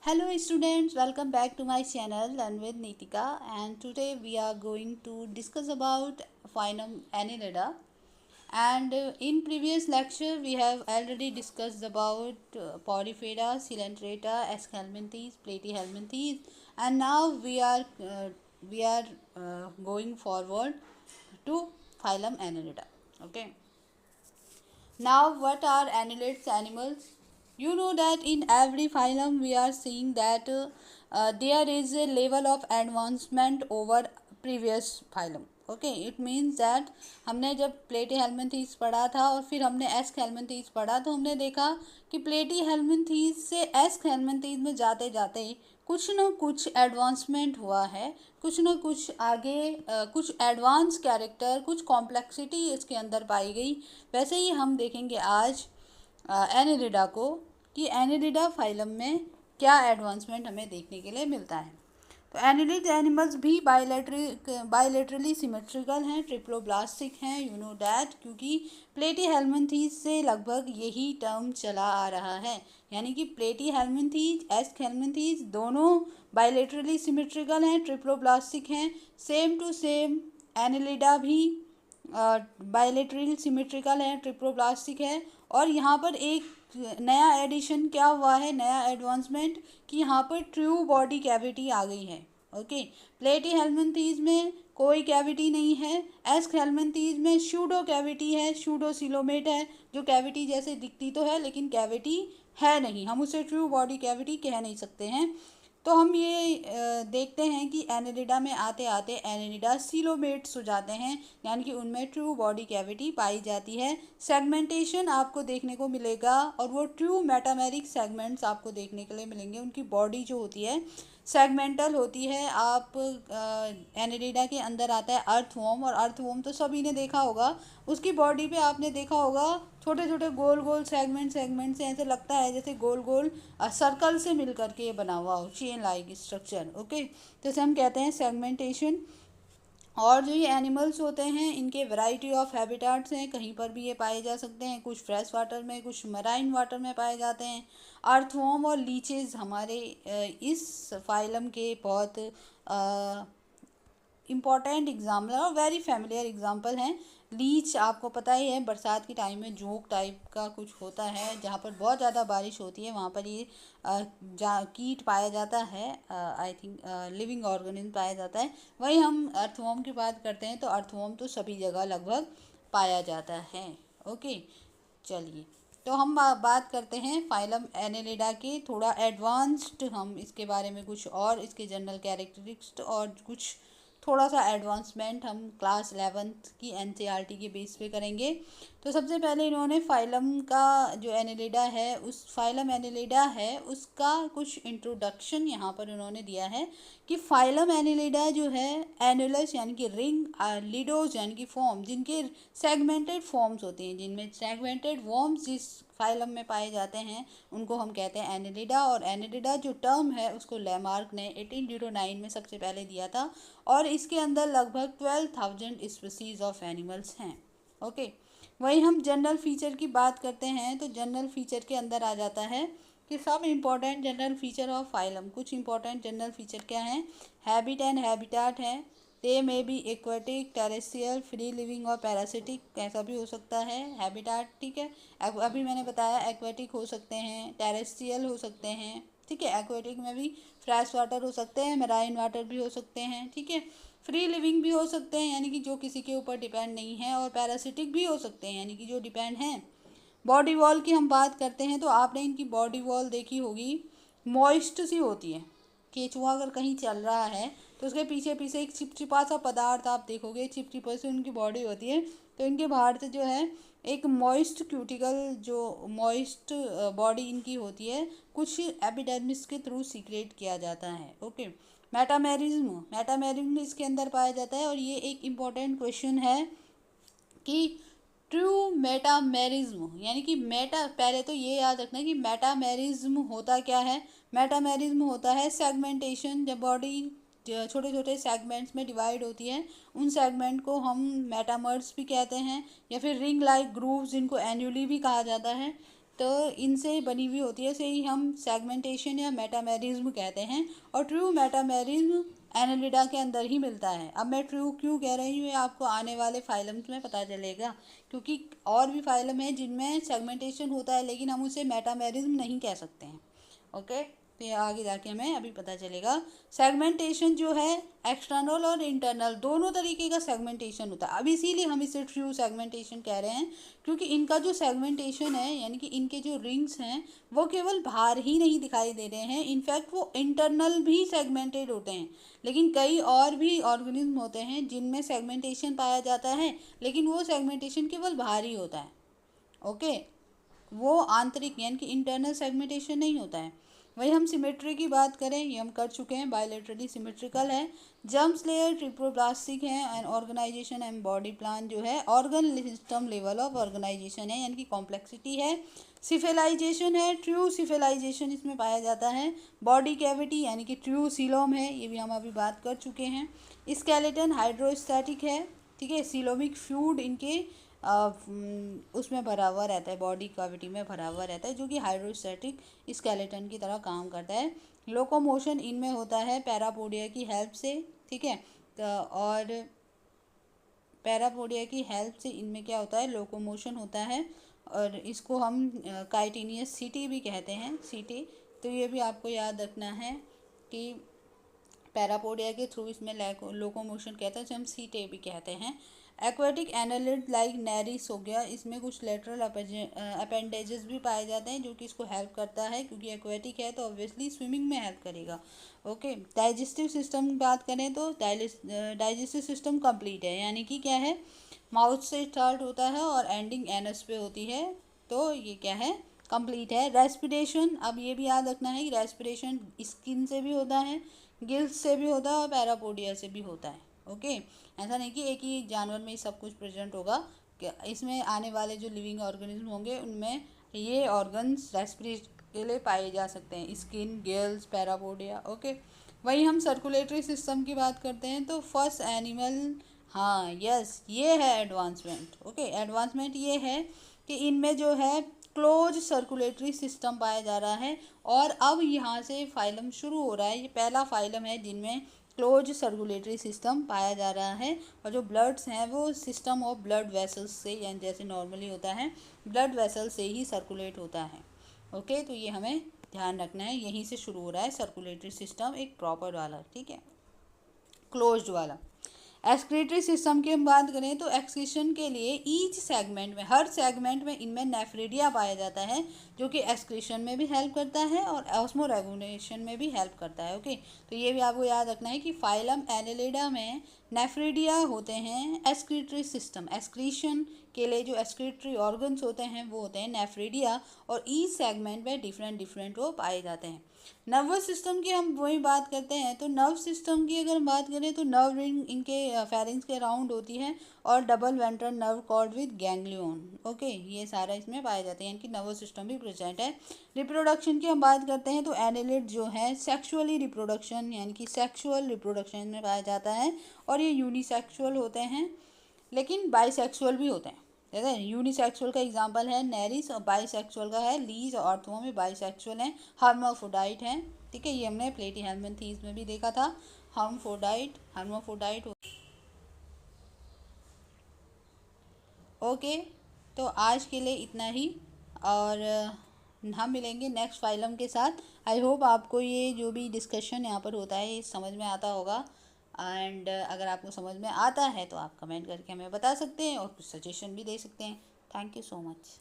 Hello students, welcome back to my channel Learn with Nitika, and today we are going to discuss about phylum Annelida. And in previous lecture we have already discussed about Polyphera, Coelenterata, Aschelminthes, Platyhelminthes, and now we are going forward to phylum Annelida. Okay. Now, what are annelids animals? You know that in every phylum we are seeing that there is a level of advancement over previous phylum. Okay it means that हमने जब प्लेटी हेलमिन्थीस पढ़ा था और फिर हमने ask हेलमिन्थीस पढ़ा तो हमने देखा कि प्लेटी हेलमिन्थीस से एस्क हेलमिन्थीस में जाते जाते कुछ न कुछ एडवांसमेंट हुआ है, कुछ न कुछ आगे कुछ एडवांस कैरेक्टर, कुछ कॉम्प्लेक्सिटी इसके अंदर पाई गई। वैसे ही हम देखेंगे आज एनेलिडा को कि एनेलिडा फाइलम में क्या एडवांसमेंट हमें देखने के लिए मिलता है। तो एनिलिड एनिमल्स भी बायलेटरली सिमेट्रिकल हैं, ट्रिप्लोब्लास्टिक हैं, यू नो डैट, क्योंकि प्लेटी हेलमिन्थीस से लगभग यही टर्म चला आ रहा है। यानी कि प्लेटी हेलमिन्थीस, एस्क हेलमिन्थीस दोनों बायलेटरली सिमेट्रिकल हैं, ट्रिप्लोब्लास्टिक हैं। सेम टू सेम एनिलिडा भी बायलेटरल सिमेट्रिकल है, ट्रिप्लोब्लास्टिक है। और यहाँ पर एक नया एडिशन क्या हुआ है, नया एडवांसमेंट, कि यहाँ पर ट्रू बॉडी कैविटी आ गई है। ओके, प्लेटी हेलमिन्थीस में कोई कैविटी नहीं है, एस्क हेलमिन्थीस में शूडो कैविटी है, शूडो सिलोमेट है, जो कैविटी जैसे दिखती तो है लेकिन कैविटी है नहीं, हम उसे ट्रू बॉडी कैविटी कह नहीं सकते हैं। तो हम ये देखते हैं कि एनेलिडा में आते आते एनेलिडा सिलोमेट्स हो जाते हैं, यानी कि उनमें ट्रू बॉडी कैविटी पाई जाती है। सेगमेंटेशन आपको देखने को मिलेगा और वो ट्रू मेटामेरिक सेगमेंट्स आपको देखने के लिए मिलेंगे। उनकी बॉडी जो होती है सेगमेंटल होती है। आप एनेलिडा के अंदर आता है अर्थवॉर्म, और अर्थवॉर्म तो सभी ने देखा होगा, उसकी बॉडी पे आपने देखा होगा छोटे छोटे गोल गोल सेगमेंट से ऐसे लगता है जैसे गोल गोल सर्कल से मिल करके ये बना हुआ हो, चेन लाइक स्ट्रक्चर। ओके, तो इसे हम कहते हैं सेगमेंटेशन। और जो ये एनिमल्स होते हैं इनके वैरायटी ऑफ हैबिटाट्स हैं, कहीं पर भी ये पाए जा सकते हैं, कुछ फ्रेश वाटर में, कुछ मराइन वाटर में पाए जाते हैं। अर्थवॉर्म और लीचेस हमारे इस फाइलम के बहुत इम्पॉर्टेंट एग्जाम्पल और वेरी फेमिलियर एग्जाम्पल हैं। लीच आपको पता ही है, बरसात के टाइम में जोक टाइप का कुछ होता है, जहाँ पर बहुत ज़्यादा बारिश होती है वहाँ पर ये कीट पाया जाता है, आई थिंक लिविंग ऑर्गेनिज्म पाया जाता है। वही हम अर्थवॉर्म की बात करते हैं तो अर्थवॉर्म तो सभी जगह लगभग पाया जाता है। ओके, चलिए, तो हम बात करते हैं फाइलम एनेलिडा के थोड़ा एडवांस्ड, हम इसके बारे में कुछ और इसके जनरल कैरेक्टरिस्टिक्स और कुछ थोड़ा सा एडवांसमेंट हम क्लास 11th की एनसीईआरटी के बेस पे करेंगे। तो सबसे पहले इन्होंने फाइलम का जो एनेलिडा है, उस फाइलम एनेलिडा है उसका कुछ इंट्रोडक्शन यहाँ पर उन्होंने दिया है कि फाइलम एनेलिडा जो है एनुलस यानी कि रिंग, लिडोज यानी कि फॉर्म, जिनके सेगमेंटेड फॉर्म्स होते हैं, जिनमें सेगमेंटेड वॉर्म्स जिस फाइलम में पाए जाते हैं उनको हम कहते हैं एनेलिडा। और एनेलिडा जो टर्म है उसको लेमार्क ने 1809 में सबसे पहले दिया था, और इसके अंदर लगभग 12,000 स्पीसीज ऑफ एनिमल्स हैं। ओके, वही हम जनरल फीचर की बात करते हैं तो जनरल फीचर के अंदर आ जाता है कि सब important general feature of phylum. कुछ इंपॉर्टेंट जनरल फीचर क्या हैं, हैबिट एंड हैबिटाट हैं, दे में भी एक्वेटिक, टेरेस्ट्रियल, फ्री लिविंग और पैरासिटिक, ऐसा भी हो सकता है हैबिटाट। ठीक है, अभी मैंने बताया एक्वेटिक हो सकते हैं, टेरेस्ट्रियल हो सकते हैं, ठीक है, एक्वेटिक में भी फ्रेश वाटर हो सकते हैं, मेराइन वाटर भी हो सकते हैं, ठीक है, फ्री लिविंग भी हो सकते हैं यानी कि जो किसी के ऊपर डिपेंड नहीं है, और पैरासिटिक भी हो सकते हैं यानी कि जो डिपेंड हैं। बॉडी वॉल की हम बात करते हैं तो आपने इनकी बॉडी वॉल देखी होगी, मॉइस्ट सी होती है। केचुआ अगर कहीं चल रहा है तो उसके पीछे पीछे एक चिपचिपा सा पदार्थ आप देखोगे, चिपचिपा सी उनकी बॉडी होती है। तो इनके बाहर से जो है एक मॉइस्ट क्यूटिकल, जो मॉइस्ट बॉडी इनकी होती है, कुछ एपिडर्मिस के थ्रू सीक्रेट किया जाता है। ओके, मेटामेरिज्म इसके अंदर पाया जाता है। और ये एक इम्पॉर्टेंट क्वेश्चन है कि ट्रू मेटामेरिज्म यानी कि मेटा, पहले तो ये याद रखना कि मेटामेरिज्म होता क्या है। मेटामेरिज्म होता है सेगमेंटेशन, जब बॉडी छोटे छोटे सेगमेंट्स में डिवाइड होती है, उन सेगमेंट को हम मेटामर्स भी कहते हैं, या फिर रिंग लाइक ग्रूव्स, जिनको एन्युली भी कहा जाता है। तो इनसे बनी हुई होती है, इसे ही हम सेगमेंटेशन या मेटामेरिज्म कहते हैं। और ट्रू मेटामेरिज्म एनालिडा के अंदर ही मिलता है। अब मैं ट्रू क्यों कह रही हूँ, ये आपको आने वाले फाइलम्स में पता चलेगा, क्योंकि और भी फाइलम है जिनमें सेगमेंटेशन होता है लेकिन हम उसे मेटामेरिज्म नहीं कह सकते हैं। ओके, तो ये आगे जाके हमें अभी पता चलेगा। सेगमेंटेशन जो है एक्सटर्नल और इंटरनल दोनों तरीके का सेगमेंटेशन होता है। अब इसीलिए हम इसे ट्रू सेगमेंटेशन कह रहे हैं, क्योंकि इनका जो सेगमेंटेशन है यानी कि इनके जो रिंग्स हैं वो केवल बाहर ही नहीं दिखाई दे रहे हैं, इनफैक्ट वो इंटरनल भी सेगमेंटेड होते हैं। लेकिन कई और भी ऑर्गेनिज्म होते हैं जिनमें सेगमेंटेशन पाया जाता है, लेकिन वो सेगमेंटेशन केवल बाहर ही होता है। ओके, वो आंतरिक यानी कि इंटरनल सेगमेंटेशन नहीं होता है। वही हम सिमेट्री की बात करें, ये हम कर चुके हैं, बायोलेटरली सिमेट्रिकल है। जम्स लेयर ट्रिप्लोप्लास्टिक है and organisation and body plan जो है organ system level of organisation है, यानी कि कॉम्प्लेक्सिटी है। सिफेलाइजेशन है, ट्रू सिफेलाइजेशन इसमें पाया जाता है। बॉडी कैविटी यानी कि ट्रू सीलोम है, ये भी हम अभी बात कर चुके हैं। स्केलेटन हाइड्रोस्टैटिक है, ठीक है, सीलोमिक फ्लूइड इनके उसमें भरा हुआ रहता है, बॉडी कैविटी में भरा हुआ रहता है, जो कि हाइड्रोस्टैटिक स्केलेटन की तरह काम करता है। लोकोमोशन इनमें होता है पैरापोडिया की हेल्प से, ठीक है, और पैरापोडिया की हेल्प से इनमें क्या होता है, लोकोमोशन होता है। और इसको हम काइटिनियस सीटी भी कहते हैं, सीटी। तो ये भी आपको याद रखना है कि पैरापोडिया के थ्रू इसमें लोकोमोशन कहते हैं, जो हम सीटे भी कहते हैं। एक्वेटिक एनालिड लाइक नेरिस हो गया, इसमें कुछ लेटरल अपेंडेजेस भी पाए जाते हैं जो कि इसको हेल्प करता है, क्योंकि एक्वेटिक है तो ऑब्वियसली स्विमिंग में हेल्प करेगा। ओके, डाइजेस्टिव सिस्टम की बात करें तो डाइजेस्टिव सिस्टम कंप्लीट है, यानी कि क्या है, माउथ से स्टार्ट होता है और एंडिंग एनस पे होती है, तो ये क्या है, कंप्लीट है। रेस्पिरेशन, अब ये भी याद रखना है कि रेस्पिरेशन स्किन से भी होता है, गिल्स से भी होता है और पैरापोडिया से भी होता है। ओके, ऐसा नहीं कि एक ही जानवर में ही सब कुछ प्रेजेंट होगा, कि इसमें आने वाले जो लिविंग ऑर्गेनिज्म होंगे उनमें ये ऑर्गन्स रेस्पिरेट के लिए पाए जा सकते हैं, स्किन, गिल्स, पैरापोडिया। ओके, वहीं हम सर्कुलेटरी सिस्टम की बात करते हैं तो फर्स्ट एनिमल, हाँ यस, ये है एडवांसमेंट। ओके, एडवांसमेंट ये है कि इनमें जो है क्लोज सर्कुलेटरी सिस्टम पाया जा रहा है। और अब यहाँ से फाइलम शुरू हो रहा है, ये पहला फाइलम है जिनमें क्लोज सर्कुलेटरी सिस्टम पाया जा रहा है। और जो ब्लड्स हैं वो सिस्टम ऑफ ब्लड वेसल्स से, यानी जैसे नॉर्मली होता है ब्लड वेसल से ही सर्कुलेट होता है। ओके, तो ये हमें ध्यान रखना है, यहीं से शुरू हो रहा है सर्कुलेटरी सिस्टम एक प्रॉपर वाला, ठीक है, क्लोज्ड वाला। एक्सक्रीटरी सिस्टम की हम बात करें तो एक्सक्रीशन के लिए ईच सेगमेंट में, हर सेगमेंट में इनमें नेफ्रिडिया पाया जाता है, जो कि एक्सक्रीशन में भी हेल्प करता है और ऑस्मोरेगुलेशन में भी हेल्प करता है। ओके, तो ये भी आपको याद रखना है कि फाइलम एनालिडा में नेफ्रिडिया होते हैं। एक्सक्रीटरी सिस्टम, एक्सक्रीशन के लिए जो एक्सक्रीटरी ऑर्गन्स होते हैं वो होते हैं नेफ्रिडिया, और ईच सेगमेंट में डिफरेंट डिफरेंट वो पाए जाते हैं। नर्वस सिस्टम की हम वही बात करते हैं, तो नर्व सिस्टम की अगर हम बात करें तो नर्व रिंग इनके फेरिंग्स के अराउंड होती है, और double ventral nerve cord with ganglion. Okay, ये सारा इसमें पाए जाते हैं, यानी कि नर्वस सिस्टम भी प्रेजेंट है। रिप्रोडक्शन की हम बात करते हैं तो एनालिड जो है सेक्सुअली रिप्रोडक्शन, यानी कि सेक्सुअल रिप्रोडक्शन में पाया जाता है, और ये यूनिसेक्सुअल होते हैं लेकिन बाइसेक्सुअल भी होते हैं। जैसे यूनिसेक्सुअल का एग्जांपल है नेरिस, और बाइसेक्सुअल का है लीज, और अर्थों में बाइसेक्सुअल हैं, हर्माफ्रोडाइट हैं, ठीक है, ये हमने प्लेटीहेल्मिन्थीज में भी देखा था, हर्माफ्रोडाइट। ओके, तो आज के लिए इतना ही, और हम मिलेंगे नेक्स्ट फाइलम के साथ। आई होप आपको ये जो भी डिस्कशन यहाँ पर होता है ये समझ में आता होगा, एंड अगर आपको समझ में आता है तो आप कमेंट करके हमें बता सकते हैं और कुछ सजेशन भी दे सकते हैं। Thank you so much.